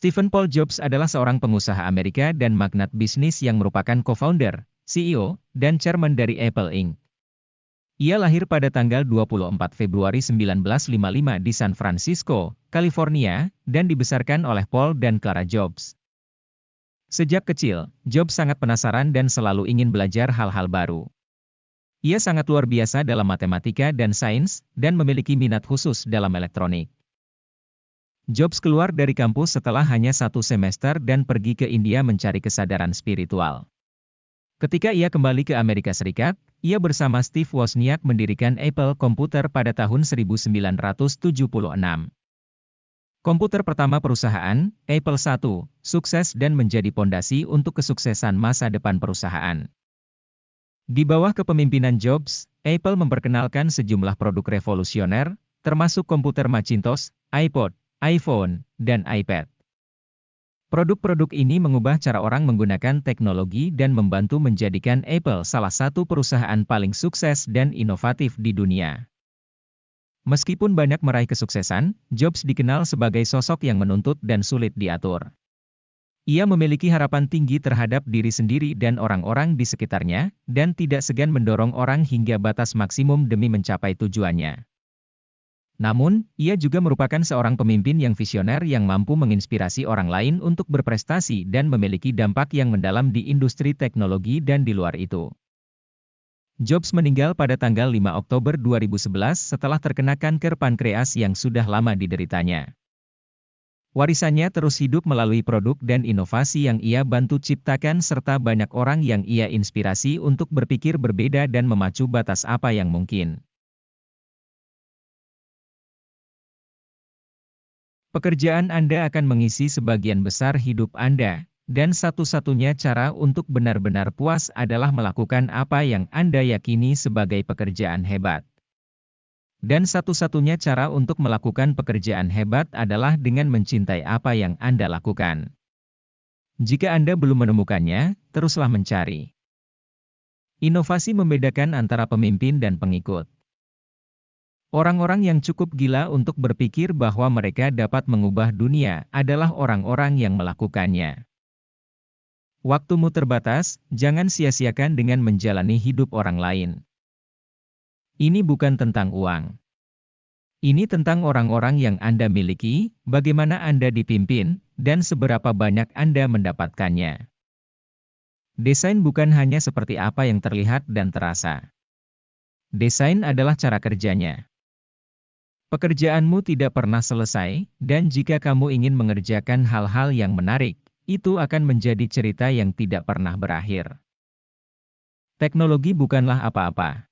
Stephen Paul Jobs adalah seorang pengusaha Amerika dan magnat bisnis yang merupakan co-founder, CEO, dan chairman dari Apple Inc. Ia lahir pada tanggal 24 Februari 1955 di San Francisco, California, dan dibesarkan oleh Paul dan Clara Jobs. Sejak kecil, Jobs sangat penasaran dan selalu ingin belajar hal-hal baru. Ia sangat luar biasa dalam matematika dan sains, dan memiliki minat khusus dalam elektronik. Jobs keluar dari kampus setelah hanya 1 semester dan pergi ke India mencari kesadaran spiritual. Ketika ia kembali ke Amerika Serikat, ia bersama Steve Wozniak mendirikan Apple Computer pada tahun 1976. Komputer pertama perusahaan, Apple I, sukses dan menjadi pondasi untuk kesuksesan masa depan perusahaan. Di bawah kepemimpinan Jobs, Apple memperkenalkan sejumlah produk revolusioner, termasuk komputer Macintosh, iPod, iPhone, dan iPad. Produk-produk ini mengubah cara orang menggunakan teknologi dan membantu menjadikan Apple salah satu perusahaan paling sukses dan inovatif di dunia. Meskipun banyak meraih kesuksesan, Jobs dikenal sebagai sosok yang menuntut dan sulit diatur. Ia memiliki harapan tinggi terhadap diri sendiri dan orang-orang di sekitarnya, dan tidak segan mendorong orang hingga batas maksimum demi mencapai tujuannya. Namun, ia juga merupakan seorang pemimpin yang visioner yang mampu menginspirasi orang lain untuk berprestasi dan memiliki dampak yang mendalam di industri teknologi dan di luar itu. Jobs meninggal pada tanggal 5 Oktober 2011 setelah terkena kanker pankreas yang sudah lama dideritanya. Warisannya terus hidup melalui produk dan inovasi yang ia bantu ciptakan serta banyak orang yang ia inspirasi untuk berpikir berbeda dan memacu batas apa yang mungkin. Pekerjaan Anda akan mengisi sebagian besar hidup Anda, dan satu-satunya cara untuk benar-benar puas adalah melakukan apa yang Anda yakini sebagai pekerjaan hebat. Dan satu-satunya cara untuk melakukan pekerjaan hebat adalah dengan mencintai apa yang Anda lakukan. Jika Anda belum menemukannya, teruslah mencari. Inovasi membedakan antara pemimpin dan pengikut. Orang-orang yang cukup gila untuk berpikir bahwa mereka dapat mengubah dunia adalah orang-orang yang melakukannya. Waktumu terbatas, jangan sia-siakan dengan menjalani hidup orang lain. Ini bukan tentang uang. Ini tentang orang-orang yang Anda miliki, bagaimana Anda dipimpin, dan seberapa banyak Anda mendapatkannya. Desain bukan hanya seperti apa yang terlihat dan terasa. Desain adalah cara kerjanya. Pekerjaanmu tidak pernah selesai, dan jika kamu ingin mengerjakan hal-hal yang menarik, itu akan menjadi cerita yang tidak pernah berakhir. Teknologi bukanlah apa-apa.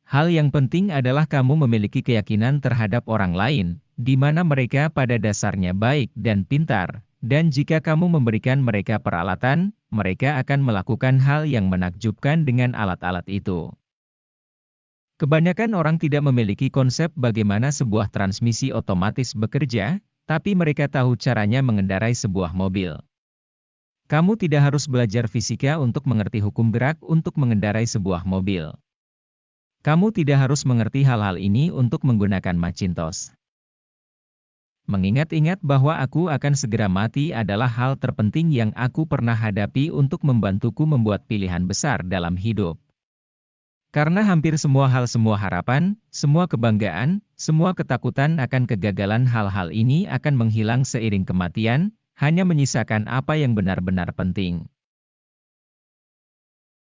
Hal yang penting adalah kamu memiliki keyakinan terhadap orang lain, di mana mereka pada dasarnya baik dan pintar, dan jika kamu memberikan mereka peralatan, mereka akan melakukan hal yang menakjubkan dengan alat-alat itu. Kebanyakan orang tidak memiliki konsep bagaimana sebuah transmisi otomatis bekerja, tapi mereka tahu caranya mengendarai sebuah mobil. Kamu tidak harus belajar fisika untuk mengerti hukum gerak untuk mengendarai sebuah mobil. Kamu tidak harus mengerti hal-hal ini untuk menggunakan Macintosh. Mengingat-ingat bahwa aku akan segera mati adalah hal terpenting yang aku pernah hadapi untuk membantuku membuat pilihan besar dalam hidup. Karena hampir semua harapan, semua kebanggaan, semua ketakutan akan kegagalan hal-hal ini akan menghilang seiring kematian, hanya menyisakan apa yang benar-benar penting.